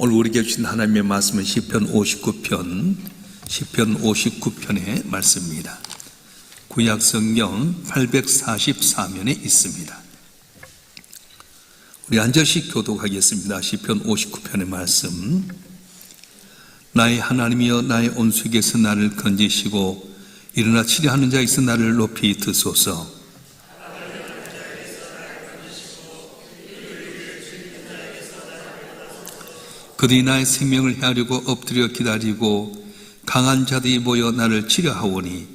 오늘 우리에게 주신 하나님의 말씀은 시편 59편의 말씀입니다. 구약성경 844면에 있습니다. 우리 한 절씩 교독하겠습니다. 시편 59편의 말씀. 나의 하나님이여, 나의 온수에게서 나를 건지시고 일어나 치료하는 자에게서 나를 높이 드소서. 그들이 나의 생명을 헤아리고 엎드려 기다리고 강한 자들이 모여 나를 치료하오니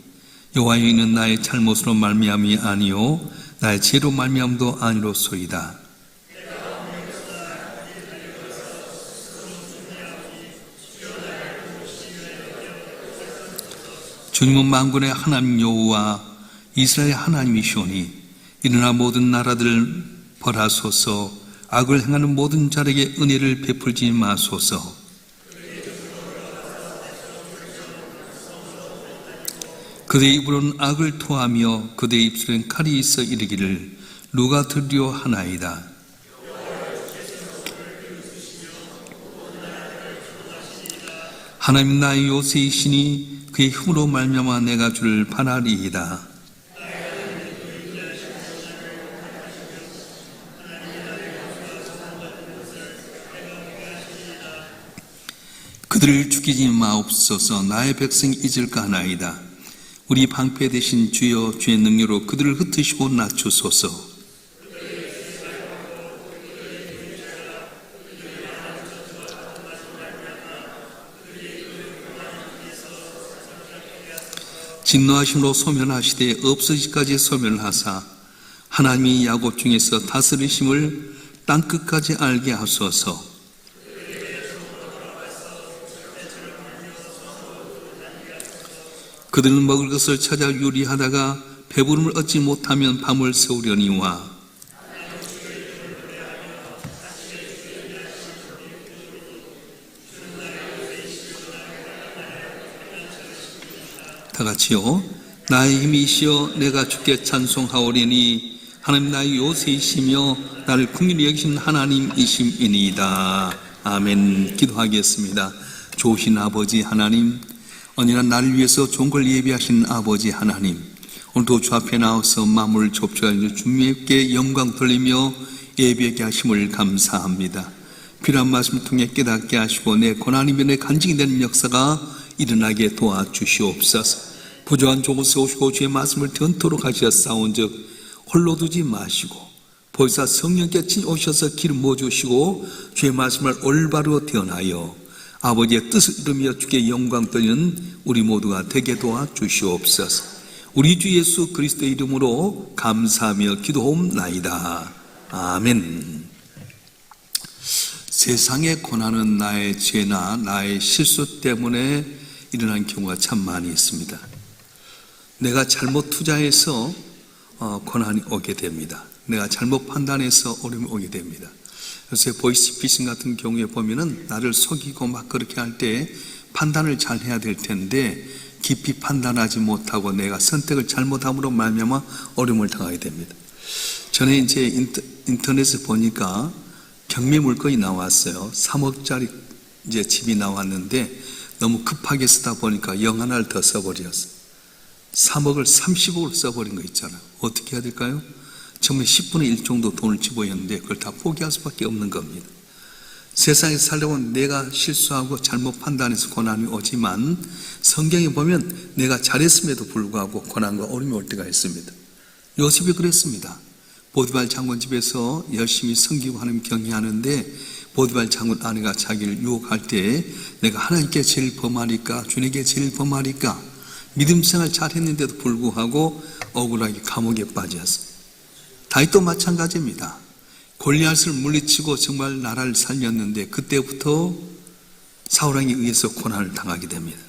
여호와여, 이는 나의 잘못으로 말미암이 아니요 나의 죄로 말미암도 아니로소이다. 주님은 만군의 하나님 여호와 이스라엘의 하나님이시오니 일어나 모든 나라들을 벌하소서. 악을 행하는 모든 자에게 은혜를 베풀지 마소서. 그들의 입으로는 악을 토하며 그들의 입술엔 칼이 있어 이르기를 누가 들으려 하나이다. 하나님 나의 요새이시니 그의 힘으로 말미암아 내가 주를 바라리이다. 그들을 죽이지 마옵소서. 나의 백성 잊을까 하나이다. 우리 방패 되신 주여, 주의 능력으로 그들을 흩으시고 낮추소서. 진노하심으로 소멸하시되 없어지기까지 소멸하사 하나님이 야곱 중에서 다스리심을 땅끝까지 알게 하소서. 그들은 먹을 것을 찾아 유리하다가 배부름을 얻지 못하면 밤을 새우려니와 다 같이요. 나의 힘이시여 내가 주께 찬송하오리니 하나님 나의 요새이시며 나를 긍휼히 여기신 하나님이심이니이다. 아멘. 기도하겠습니다. 좋으신 아버지 하나님, 언제나 나를 위해서 좋은 걸 예비하신 아버지 하나님, 오늘도 주 앞에 나와서 마음을 좁혀가지고 주님께 영광 돌리며 예배하게 하심을 감사합니다. 필요한 말씀을 통해 깨닫게 하시고 내 고난이면에 간증이 되는 역사가 일어나게 도와주시옵소서. 부조한 종을 세우시고 주의 말씀을 전토록 하셨사온즉 홀로 두지 마시고 보혜사 성령께 오셔서 기름 부어주시고 주의 말씀을 올바로 대언하여 아버지의 뜻을 이루며 주께 영광 돌리는 우리 모두가 되게 도와주시옵소서. 우리 주 예수 그리스도의 이름으로 감사하며 기도하옵나이다. 아멘. 세상의 고난은 나의 죄나 나의 실수 때문에 일어난 경우가 참 많이 있습니다. 내가 잘못 투자해서 고난이 오게 됩니다. 내가 잘못 판단해서 어려움이 오게 됩니다. 요새 보이스피싱 같은 경우에 보면은 나를 속이고 막 그렇게 할 때 판단을 잘 해야 될 텐데 깊이 판단하지 못하고 내가 선택을 잘못함으로 말미암아 어려움을 당하게 됩니다. 전에 이제 인터넷에 보니까 경매 물건이 나왔어요. 3억짜리 이제 집이 나왔는데 너무 급하게 쓰다 보니까 영 하나를 더 써버렸어요. 3억을 30억을 써버린 거 있잖아요. 어떻게 해야 될까요? 처음에 10분의 1 정도 돈을 집어였는데 그걸 다 포기할 수밖에 없는 겁니다. 세상에 살려면 내가 실수하고 잘못 판단해서 고난이 오지만 성경에 보면 내가 잘했음에도 불구하고 고난과 어려움이 올 때가 있습니다. 요셉이 그랬습니다. 보디발 장군 집에서 열심히 섬기고 하나님 경외하는데 보디발 장군 아내가 자기를 유혹할 때 내가 하나님께 제일 범하니까 주님께 제일 범하니까 믿음 생활 잘했는데도 불구하고 억울하게 감옥에 빠졌어요. 다윗도 마찬가지입니다. 골리앗을 물리치고 정말 나라를 살렸는데 그때부터 사울왕에 의해서 고난을 당하게 됩니다.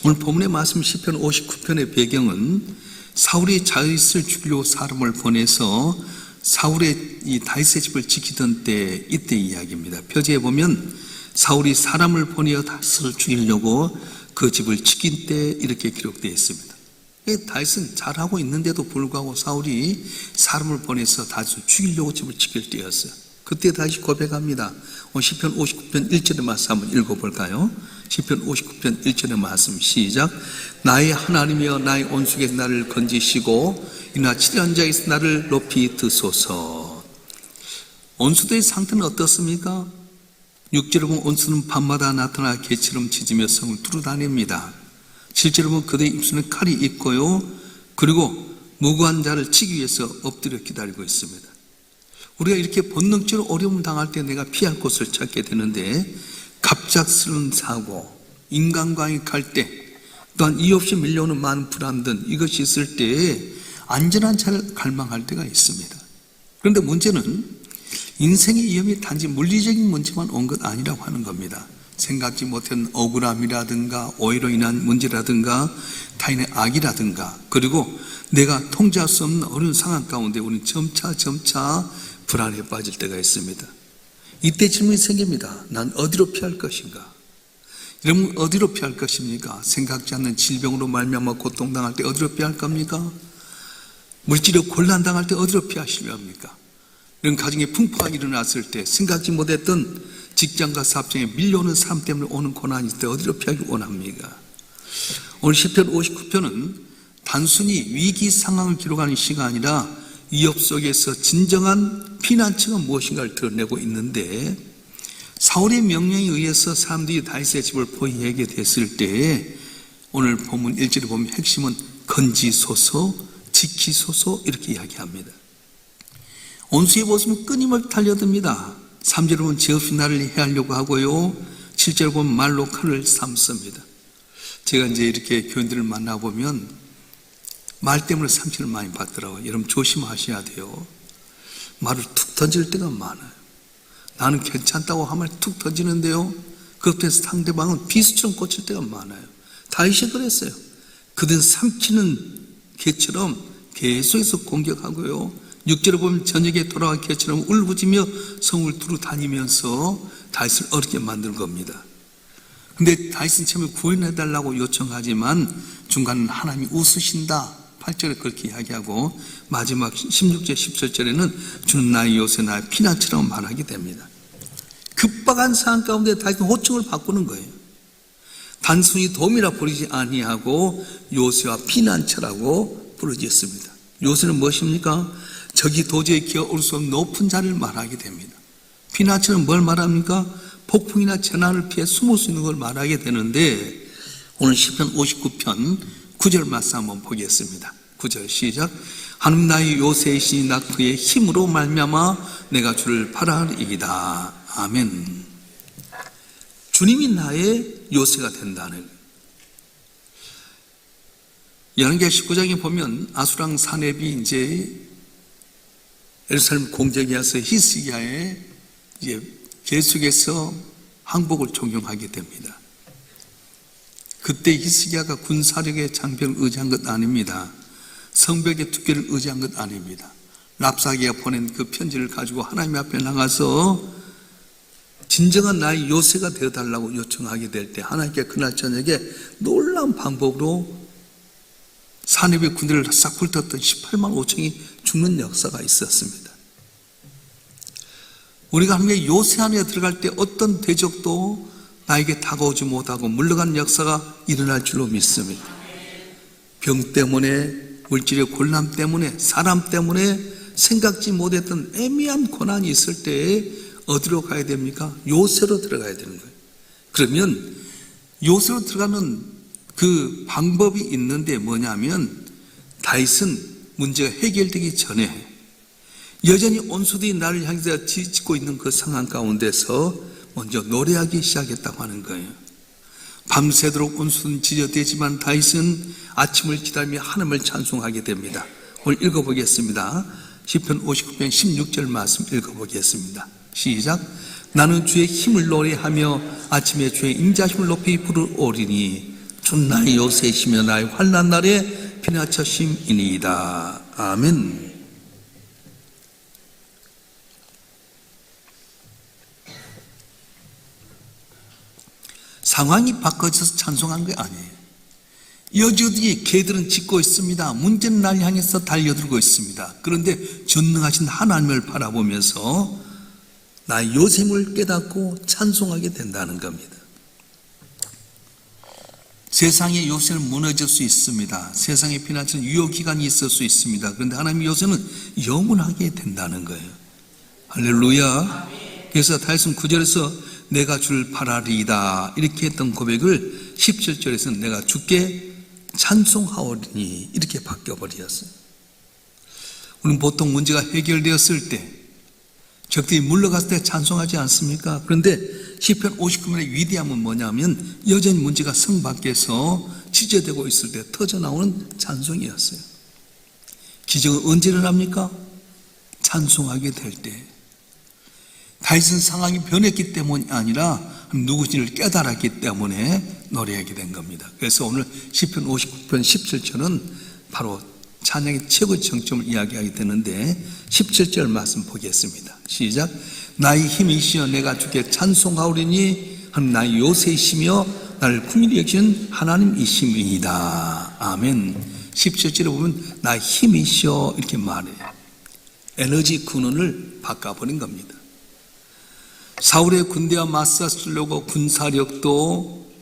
오늘 본문의 말씀 시편 59편의 배경은 사울이 다윗을 죽이려고 사람을 보내서 사울의 이 다윗의 집을 지키던 때 이때 이야기입니다. 표지에 보면 사울이 사람을 보내어 다윗을 죽이려고 그 집을 지킨 때 이렇게 기록되어 있습니다. 다윗은 잘하고 있는데도 불구하고 사울이 사람을 보내서 다윗을 죽이려고 집을 지킬 때였어요. 그때 다시 고백합니다. 시편 59편 1절의 말씀 한번 읽어볼까요? 시편 59편 1절의 말씀 시작. 나의 하나님이여 나의 온속에서 나를 건지시고 이나 치료한 자에서 나를 높이 드소서. 온수대의 상태는 어떻습니까? 6절에 보면 온수는 밤마다 나타나 개처럼 짖으며 성을 두루다닙니다. 7절에 보면 그들의 입술에 칼이 있고요, 그리고 무고한 자를 치기 위해서 엎드려 기다리고 있습니다. 우리가 이렇게 본능적으로 어려움을 당할 때 내가 피할 곳을 찾게 되는데, 갑작스러운 사고, 인간과의 갈등, 또한 이유 없이 밀려오는 많은 불안등, 이것이 있을 때 안전한 자를 갈망할 때가 있습니다. 그런데 문제는 인생의 위험이 단지 물리적인 문제만 온 것 아니라고 하는 겁니다. 생각지 못한 억울함이라든가 오해로 인한 문제라든가 타인의 악이라든가, 그리고 내가 통제할 수 없는 어려운 상황 가운데 우리는 점차 불안에 빠질 때가 있습니다. 이때 질문이 생깁니다. 난 어디로 피할 것인가? 여러분, 어디로 피할 것입니까? 생각지 않는 질병으로 말미암아 고통당할 때 어디로 피할 겁니까? 물질로 곤란당할 때 어디로 피하시려 합니까? 이런 가정에 풍파가 일어났을 때, 생각지 못했던 직장과 사업장에 밀려오는 삶 때문에 오는 고난이 있을 때 어디로 피하기 원합니까? 오늘 시편 59편은 단순히 위기 상황을 기록하는 시가 아니라 위협 속에서 진정한 피난처가 무엇인가를 드러내고 있는데, 사울의 명령에 의해서 사람들이 다윗의 집을 포위하게 됐을 때 오늘 본문 1절에 보면 핵심은 건지소서, 지키소서 이렇게 이야기합니다. 온수의 모습은 끊임없이 달려듭니다. 3절에 보면 죄없이 나를 해하려고 하고요, 7절에 보면 말로 칼을 삼습니다. 제가 이제 이렇게 교인들을 만나보면 말 때문에 상처를 많이 받더라고요. 여러분 조심하셔야 돼요. 말을 툭 던질 때가 많아요. 나는 괜찮다고 하면 툭 던지는데요, 그것에 상대방은 비수처럼 꽂힐 때가 많아요. 다윗이 그랬어요. 그들은 삼키는 개처럼 계속해서 공격하고요, 6절에 보면 저녁에 돌아간 개처럼 울부짖으며 성을 두루 다니면서 다윗을 어렵게 만든 겁니다. 근데 다윗은 처음에 구원해달라고 요청하지만 중간은 하나님이 웃으신다, 8절에 그렇게 이야기하고 마지막 16절 17절에는 주는 나의 요새 나의 피난처라고 말하게 됩니다. 급박한 상황 가운데 다윗은 호칭을 바꾸는 거예요. 단순히 도움이라 부르지 아니하고 요새와 피난처라고 부르짖습니다. 요새는 무엇입니까? 적이 도저히 기어올 수 없는 높은 자리를 말하게 됩니다. 피난처는 뭘 말합니까? 폭풍이나 재난을 피해 숨을 수 있는 걸 말하게 되는데, 오늘 시편 59편 9절 말씀 한번 보겠습니다. 9절 시작. 하나님 나의 요새이시니 나 그의 힘으로 말미암아 내가 주를 바라리이다. 아멘. 주님이 나의 요새가 된다는 거예요. 열왕기하 19장에 보면 아수랑 사렙이 이제 예루살렘 공격에 와서 히스기야의 이제 계속해서 항복을 종용하게 됩니다. 그때 히스기야가 군사력의 장벽을 의지한 것 아닙니다. 성벽의 두께를 의지한 것 아닙니다. 랍사기가 보낸 그 편지를 가지고 하나님 앞에 나가서 진정한 나의 요새가 되어달라고 요청하게 될 때 하나님께 그날 저녁에 놀라운 방법으로 사렙의 군대를 싹 훑었던 18만 5천이 죽는 역사가 있었습니다. 우리가 하나님의 요새 안에 들어갈 때 어떤 대적도 나에게 다가오지 못하고 물러가는 역사가 일어날 줄로 믿습니다. 병 때문에, 물질의 곤란 때문에, 사람 때문에 생각지 못했던 애매한 고난이 있을 때 어디로 가야 됩니까? 요새로 들어가야 되는 거예요. 그러면 요새로 들어가는 그 방법이 있는데 뭐냐면, 다윗은 문제가 해결되기 전에 여전히 온수들이 나를 향해서 짓고 있는 그 상황 가운데서 먼저 노래하기 시작했다고 하는 거예요. 밤새도록 온수는 지저대지만 다윗은 아침을 기다리며 하나님을 찬송하게 됩니다. 오늘 읽어보겠습니다. 시편 59편 16절 말씀 읽어보겠습니다. 시작. 나는 주의 힘을 노래하며 아침에 주의 인자심을 높이 부르오리니 준 나의 요새이시며 나의 환난 날에 피난처심이니이다. 아멘. 상황이 바꿔져서 찬송한 게 아니에요. 여지어디 개들은 짖고 있습니다. 문제는 날 향해서 달려들고 있습니다. 그런데 전능하신 하나님을 바라보면서 나의 요셉을 깨닫고 찬송하게 된다는 겁니다. 세상의 요새는 무너질 수 있습니다. 세상의 피난처는 유효기간이 있을 수 있습니다. 그런데 하나님의 요새는 영원하게 된다는 거예요. 할렐루야. 그래서 다윗은 9절에서 내가 줄 바라리이다 이렇게 했던 고백을 17절에서는 내가 주께 찬송하오리니 이렇게 바뀌어버렸어요. 우리는 보통 문제가 해결되었을 때 적들이 물러갔을 때 찬송하지 않습니까? 그런데 시편 59편의 위대함은 뭐냐면 여전히 문제가 성 밖에서 지저되고 있을 때 터져나오는 찬송이었어요. 기적은 언제 일어납니까? 찬송하게 될 때. 다윗은 상황이 변했기 때문이 아니라 누구신지를 깨달았기 때문에 노래하게 된 겁니다. 그래서 오늘 시편 59편 17절은 바로 찬양의 최고 정점을 이야기하게 되는데 17절 말씀 보겠습니다. 시작. 나의 힘이시여 내가 주께 찬송하오리니 하는 나의 요새이시며 나를 긍휼히 여기시는 하나님이심이다. 아멘. 17절에 보면 나의 힘이시여 이렇게 말해요. 에너지 근원을 바꿔버린 겁니다. 사울의 군대와 맞서려고 군사력도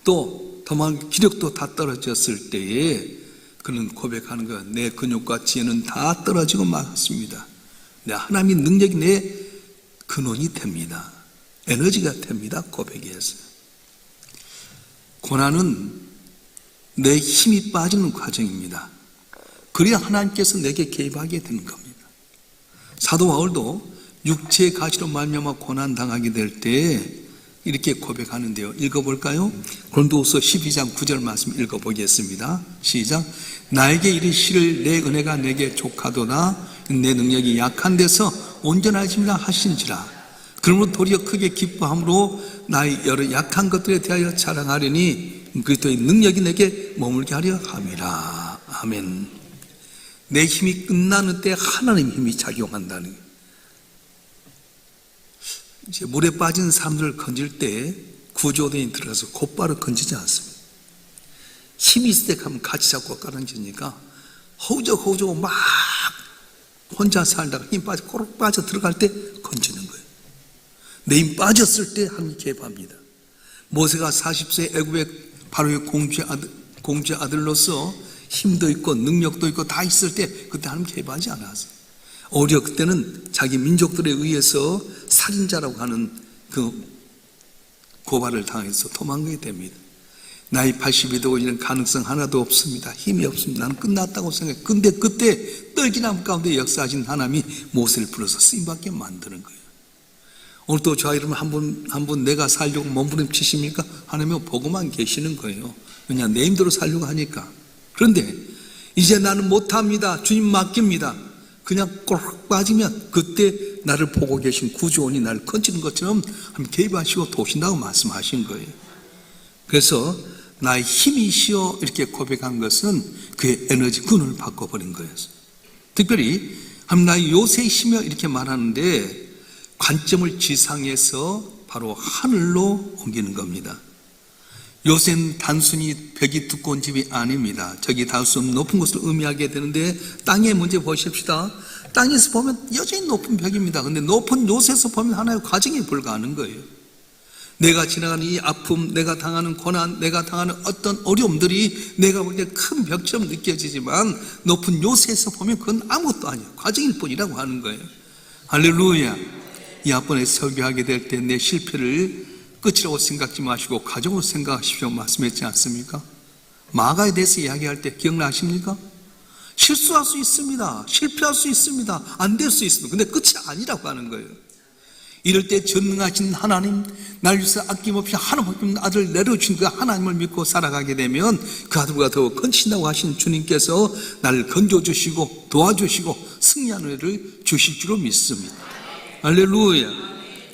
또 도망 기력도 다 떨어졌을 때에 그는 고백하는 것, 내 근육과 지혜는 다 떨어지고 말았습니다. 내 하나님의 능력이 내 근원이 됩니다. 에너지가 됩니다. 고백이었어요. 고난은 내 힘이 빠지는 과정입니다. 그래야 하나님께서 내게 개입하게 되는 겁니다. 사도 바울도 육체의 가시로 말미암아 고난 당하게 될 때 이렇게 고백하는데요. 읽어볼까요? 고린도후서 12장 9절 말씀 읽어보겠습니다. 시작. 나에게 이르시를 내 은혜가 내게 족하도다. 내 능력이 약한 데서 온전하심이라 하신지라. 그러므로 도리어 크게 기뻐함으로 나의 여러 약한 것들에 대하여 자랑하려니 그리스도의 능력이 내게 머물게 하려 함이라. 아멘. 내 힘이 끝나는 때 하나님 힘이 작용한다는 거예요. 이제 물에 빠진 사람들을 건질 때 구조대에 들어가서 곧바로 건지지 않습니다. 힘이 있을 때 가면 같이 잡고 깔아앉으니까 허우적허우적 막 혼자 살다가 힘 빠져 꼬록 빠져 들어갈 때 건지는 거예요. 내 힘 빠졌을 때 하나님이 개입합니다. 모세가 40세 애굽의 바로의 공주의 아들로서 힘도 있고 능력도 있고 다 있을 때 그때 하나님 개입하지 않았어요. 오히려 그때는 자기 민족들에 의해서 살인자라고 하는 그 고발을 당해서 도망가게 됩니다. 나이 80이 되고 이런 가능성 하나도 없습니다. 힘이 없습니다. 나는 끝났다고 생각해. 근데 그때 떨기나무 가운데 역사하신 하나님이 모세를 불러서 쓰임받게 만드는 거예요. 오늘 또 저와 여러분 한 분 내가 살려고 몸부림치십니까? 하나님은 보고만 계시는 거예요. 왜냐 내 힘대로 살려고 하니까. 그런데 이제 나는 못합니다. 주님 맡깁니다. 그냥 꼬락 빠지면 그때 나를 보고 계신 구주원이 나를 건지는 것처럼 개입하시고 도우신다고 말씀하신 거예요. 그래서 나의 힘이시여 이렇게 고백한 것은 그의 에너지 근원을 바꿔버린 거예요. 특별히 나의 요새이시며 이렇게 말하는데 관점을 지상에서 바로 하늘로 옮기는 겁니다. 요새는 단순히 벽이 두꺼운 집이 아닙니다. 저기 닿을 수 없는 높은 곳을 의미하게 되는데 땅의 문제 보십시다. 땅에서 보면 여전히 높은 벽입니다. 근데 높은 요새에서 보면 하나의 과정에 불과하는 거예요. 내가 지나가는 이 아픔, 내가 당하는 고난, 내가 당하는 어떤 어려움들이 내가 볼 때 큰 벽처럼 느껴지지만 높은 요새에서 보면 그건 아무것도 아니에요. 과정일 뿐이라고 하는 거예요. 할렐루야. 이 앞번에 설교하게 될 때 내 실패를 끝이라고 생각지 마시고 가정으로 생각하십시오 말씀했지 않습니까? 마가에 대해서 이야기할 때 기억나십니까? 실수할 수 있습니다. 실패할 수 있습니다. 안 될 수 있습니다. 근데 끝이 아니라고 하는 거예요. 이럴 때 전능하신 하나님, 날 위해서 아낌없이 하나님의 아들을 내려주신 그 하나님을 믿고 살아가게 되면 그 아들보다 더 건지신다고 하신 주님께서 나를 건져주시고 도와주시고 승리하는 은혜를 주실 줄로 믿습니다. 할렐루야.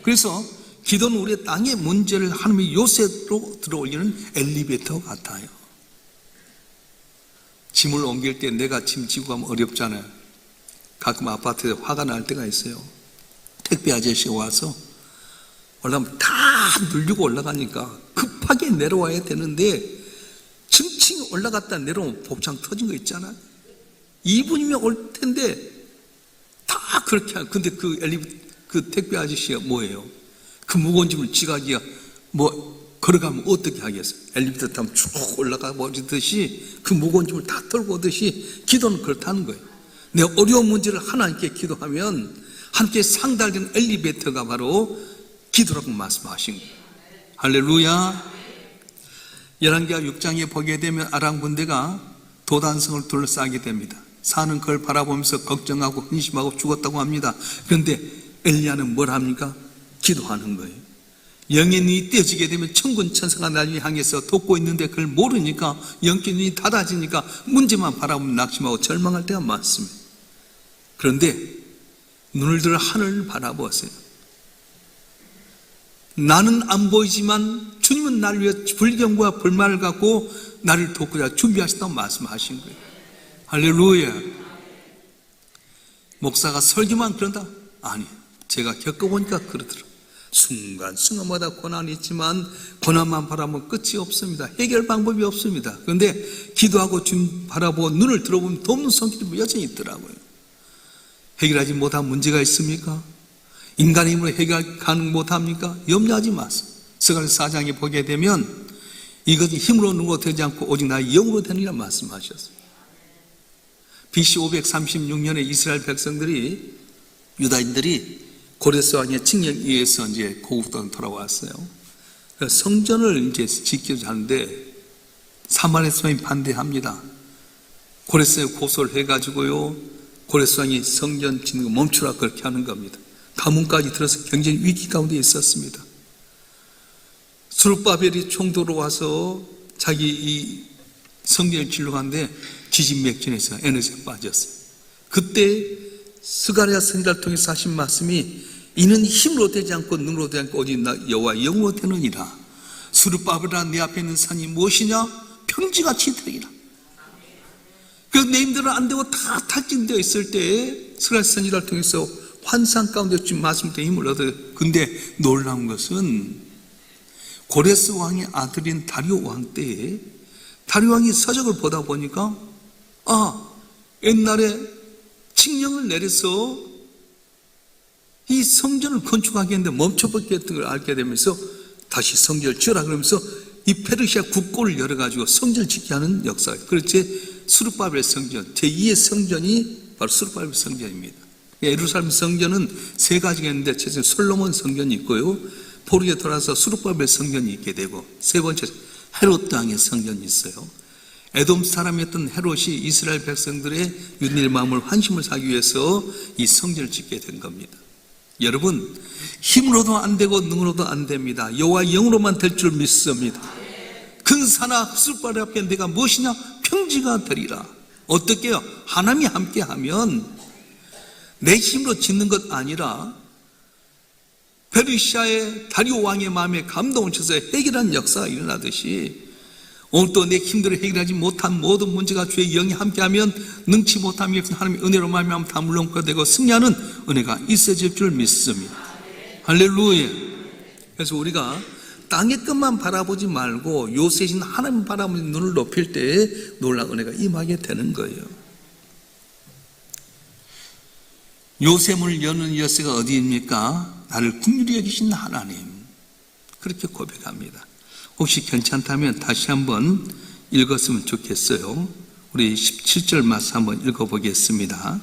그래서 기도는 우리의 땅의 문제를 하나님의 요새로 들어올리는 엘리베이터 같아요. 짐을 옮길 때 내가 짐 지고 가면 어렵잖아요. 가끔 아파트에 화가 날 때가 있어요. 택배 아저씨가 와서 올라가면 다 눌리고 올라가니까 급하게 내려와야 되는데 층층이 올라갔다 내려오면 곱창 터진 거 있잖아요. 2분이면 올 텐데 다 그렇게 하고 근데 그 그 택배 아저씨가 뭐예요? 그 무거운 짐을 지가기가 걸어가면 어떻게 하겠어요? 엘리베이터 타면 쭉 올라가 버리듯이 그 무거운 짐을 다 털고 오듯이 기도는 그렇다는 거예요. 내 어려운 문제를 하나님께 기도하면 함께 상달된 엘리베이터가 바로 기도라고 말씀하신 거예요. 할렐루야. 열왕기하 6장에 보게 되면 아람 군대가 도단성을 둘러싸게 됩니다. 사는 그걸 바라보면서 걱정하고 근심하고 죽었다고 합니다. 그런데 엘리야는 뭘 합니까? 기도하는 거예요. 영의 눈이 떼어지게 되면 천군 천사가 나를 향해서 돕고 있는데 그걸 모르니까 영의 눈이 닫아지니까 문제만 바라보면 낙심하고 절망할 때가 많습니다. 그런데 눈을 들어 하늘을 바라보세요. 나는 안 보이지만 주님은 나를 위해 불경과 불만을 갖고 나를 돕고자 준비하셨다고 말씀하신 거예요. 할렐루야. 목사가 설교만 그런다? 아니, 제가 겪어보니까 그러더라고요. 순간순간마다 고난이 있지만 고난만 바라보면 끝이 없습니다. 해결 방법이 없습니다. 그런데 기도하고 주님 바라보고 눈을 들어보면 돕는 손길이 여전히 있더라고요. 해결하지 못한 문제가 있습니까? 인간의 힘으로 해결 가능 못합니까? 염려하지 마세요. 스가랴서 4장에 보게 되면 이것이 힘으로 눈으로 되지 않고 오직 나의 영으로 되느니라 말씀하셨어요. BC 536년에 이스라엘 백성들이, 유다인들이 고레스 왕의 칙령에 의해서 이제 고국으로 돌아왔어요. 성전을 이제 지키자 하는데 사마리아 사람이 반대합니다. 고레스에 고소를 해가지고요, 고레스 왕이 성전 짓는 거 멈추라 그렇게 하는 겁니다. 가문까지 들어서 경제적 위기 가운데 있었습니다. 스룹바벨이 총독으로 와서 자기 이 성전을 지으려고 하는데 기진맥진해서 에너지가 빠졌어요. 그때 스가랴 선지자를 통해서 하신 말씀이 이는 힘으로 되지 않고 눈으로 되지 않고 오직 여호와 영으로 되느니라. 스룹바벨아, 내 앞에 있는 산이 무엇이냐? 평지같이 되리라. 그래서 내 힘대로 안 되고 다 탈진되어 있을 때 스가랴 선지자를 통해서 환상 가운데 주신 말씀 때문에 힘을 얻어요. 근데 놀라운 것은 고레스 왕의 아들인 다리오 왕 때에 다리오 왕이 서적을 보다 보니까 옛날에 칙령을 내려서 이 성전을 건축하게 했는데 멈춰버렸던 걸 알게 되면서 다시 성전을 지어라 그러면서 이 페르시아 국고를 열어가지고 성전을 짓게 하는 역사가, 그렇지. 스룹바벨 성전, 제2의 성전이 바로 스룹바벨 성전입니다. 예루살렘 성전은 세 가지가 있는데 첫째 솔로몬 성전이 있고요, 포르에 돌아서 스룹바벨 성전이 있게 되고, 세 번째 헤롯 왕의 성전이 있어요. 에돔 사람이었던 헤롯이 이스라엘 백성들의 윤리의 마음을 환심을 사기 위해서 이 성전을 짓게 된 겁니다. 여러분, 힘으로도 안 되고 능으로도 안 됩니다. 여호와 영으로만 될 줄 믿습니다. 근사나 스룹바벨 앞에 내가 무엇이냐? 평지가 되리라. 어떻게 해요? 하나님이 함께하면 내 힘으로 짓는 것 아니라 페르시아의 다리오 왕의 마음에 감동을 줘서 해결한 역사가 일어나듯이 오늘 또 내 힘대로 해결하지 못한 모든 문제가 주의 영이 함께하면 능치 못함이 없는 하나님의 은혜로 말미암아 다 물론가 되고 승리하는 은혜가 있어질 줄 믿습니다. 할렐루야. 그래서 우리가 땅의 것만 바라보지 말고 요새신 하나님 바라보는 눈을 높일 때 놀라운 은혜가 임하게 되는 거예요. 요새문을 여는 열쇠가 어디입니까? 나를 긍휼히 여기신 하나님. 그렇게 고백합니다. 혹시 괜찮다면 다시 한번 읽었으면 좋겠어요. 우리 17절 말씀 한번 읽어보겠습니다.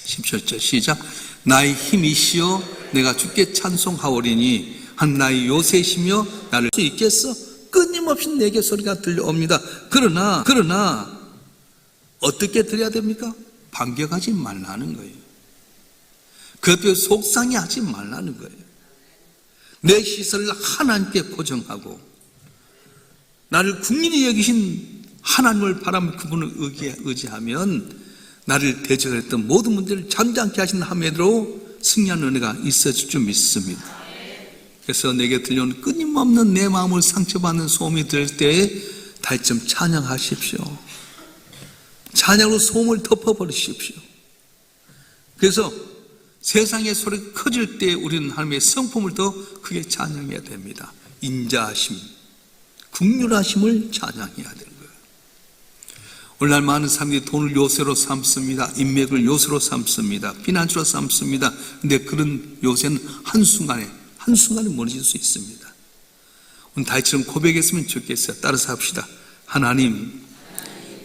17절 시작. 나의 힘이시여 내가 주께 찬송하오리니 한 나의 요새시며 나를 수 있겠어? 끊임없이 내게 소리가 들려옵니다. 그러나 어떻게 드려야 됩니까? 반격하지 말라는 거예요. 그것도 속상해하지 말라는 거예요. 내 시선을 하나님께 고정하고 나를 긍휼히 여기신 하나님을 바라며 그분을 의지하면 나를 대적했던 모든 문제를 잠잠케 하신 함에도 승리하는 은혜가 있어질 줄 믿습니다. 그래서 내게 들려오는 끊임없는 내 마음을 상처받는 소음이 들을 때 다시 좀 찬양하십시오. 찬양으로 소음을 덮어버리십시오. 그래서 세상의 소리가 커질 때 우리는 하나님의 성품을 더 크게 찬양해야 됩니다. 인자하심, 긍휼하심을 찬양해야 되는 거예요. 오늘날 많은 사람들이 돈을 요새로 삼습니다. 인맥을 요새로 삼습니다. 피난처로 삼습니다. 근데 그런 요새는 한순간에 무너질 수 있습니다. 오늘 다윗처럼 고백했으면 좋겠어요. 따라서 합시다. 하나님,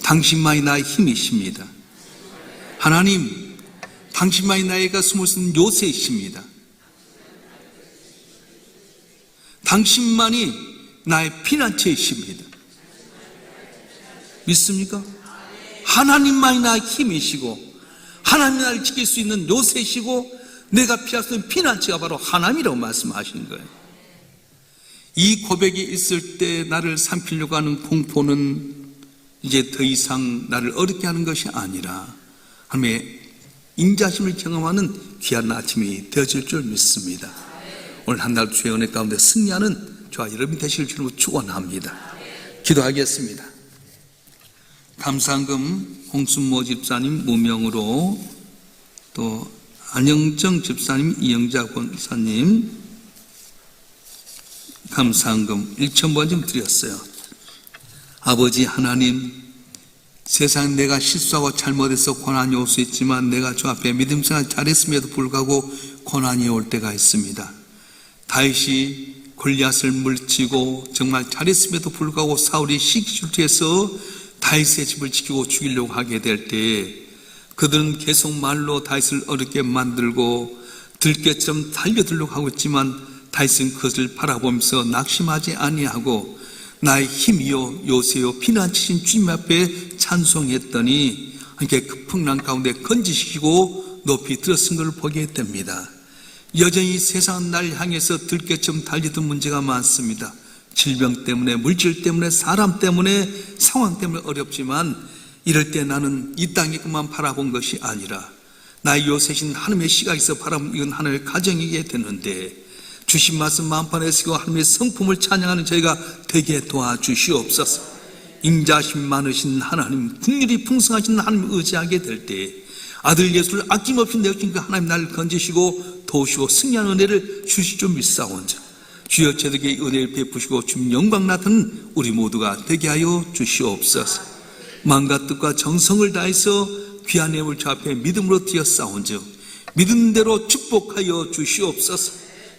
당신만이 나의 힘이십니다. 하나님, 당신만이 나에게 숨을 수 있는 요새이십니다. 당신만이 나의 피난처이십니다. 믿습니까? 하나님만이 나의 힘이시고 하나님이 나를 지킬 수 있는 요새시고 내가 피할 수 있는 피난처가 바로 하나님이라고 말씀하시는 거예요. 이 고백이 있을 때 나를 삼키려고 하는 공포는 이제 더 이상 나를 어렵게 하는 것이 아니라 하나님의 인자심을 경험하는 귀한 아침이 되어질 줄 믿습니다. 오늘 한 달 주의 은혜 가운데 승리하는 저와 여러분이 되실 줄로 축원합니다. 기도하겠습니다. 감사한금 홍순모 집사님 무명으로 또 안영정 집사님, 이영자 권사님 감사한금 1,000번 좀 드렸어요. 아버지 하나님, 세상 내가 실수하고 잘못해서 고난이 올 수 있지만 내가 주 앞에 믿음 생활 잘했음에도 불구하고 고난이 올 때가 있습니다. 다윗이 골리앗을 물리치고 정말 잘했음에도 불구하고 사울이 시기질투해서 다윗의 집을 지키고 죽이려고 하게 될 때에 그들은 계속 말로 다윗을 어렵게 만들고 들깨처럼 달려들려고 하고 있지만 다윗은 그것을 바라보면서 낙심하지 아니하고 나의 힘이요 요새요 피난처신 주님 앞에 찬송했더니 함께 그 풍랑 가운데 건지시키고 높이 들어선 것을 보게 됩니다. 여전히 세상은 날 향해서 들깨처럼 달리던 문제가 많습니다. 질병 때문에, 물질 때문에, 사람 때문에, 상황 때문에 어렵지만 이럴 때 나는 이 땅에 그만 바라본 것이 아니라 나의 요새신 하나님의 시각에서 바라본 이건 하나님의 가정이게 되는데 주신 말씀 만판에 쓰고 하나님의 성품을 찬양하는 저희가 되게 도와주시옵소서. 인자심 많으신 하나님, 국률이 풍성하신 하나님을 의지하게 될 때 아들 예수를 아낌없이 내어준 그 하나님 나를 건지시고 도우시고 승리한 은혜를 주실 줄 믿사온즉 주여 저에게 은혜를 베푸시고 주님 영광 나타나는 우리 모두가 되게 하여 주시옵소서. 마음과 뜻과 정성을 다해서 귀한 예물 주 앞에 믿음으로 뛰어싸운즉 믿은 대로 축복하여 주시옵소서.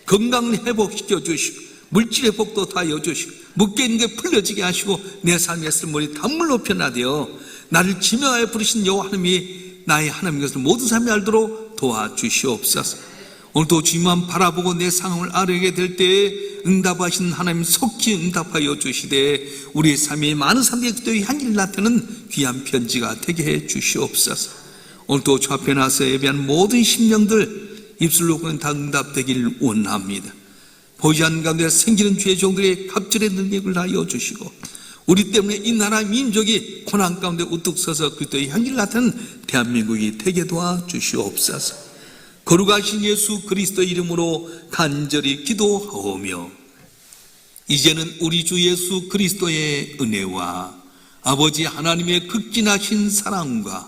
건강을 회복시켜 주시고 물질의 복도 다하여 주시고 묶여있는 게 풀려지게 하시고 내 삶의 쓸모리 단물로 변화되어 나를 지명하여 부르신 여호와 하나님이 나의 하나님 것을 모든 사람이 알도록 도와주시옵소서. 오늘도 주님만 바라보고 내 상황을 알게 될 때에 응답하신 하나님 속히 응답하여 주시되 우리의 삶이 많은 사람들의 기도의 향기를 나타내는 귀한 편지가 되게 해 주시옵소서. 오늘도 주 앞에 나서 예배한 모든 심령들 입술로 그는 다 응답되기를 원합니다. 보이지 않는 가운데 생기는 주의 종들의 갑절의 능력을 하여 주시고 우리 때문에 이 나라 민족이 고난 가운데 우뚝 서서 그리스도의 향기를 나타내는 대한민국이 되게 도와주시옵소서. 거룩하신 예수 그리스도의 이름으로 간절히 기도하오며 이제는 우리 주 예수 그리스도의 은혜와 아버지 하나님의 극진하신 사랑과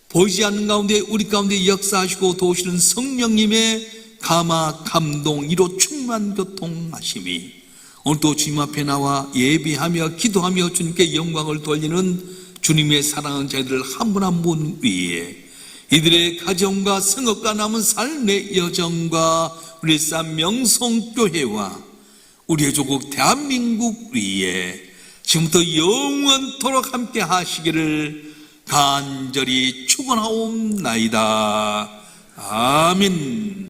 보이지 않는 가운데 우리 가운데 역사하시고 도우시는 성령님의 감화 감동 이로 충만 교통하심이 오늘도 주님 앞에 나와 예비하며 기도하며 주님께 영광을 돌리는 주님의 사랑하는 자들을 한 분 한 분 위에 이들의 가정과 성업과 남은 삶의 여정과 우리 산 명성교회와 우리의 조국 대한민국 위에 지금부터 영원토록 함께 하시기를 간절히 축원하옵나이다. 아멘.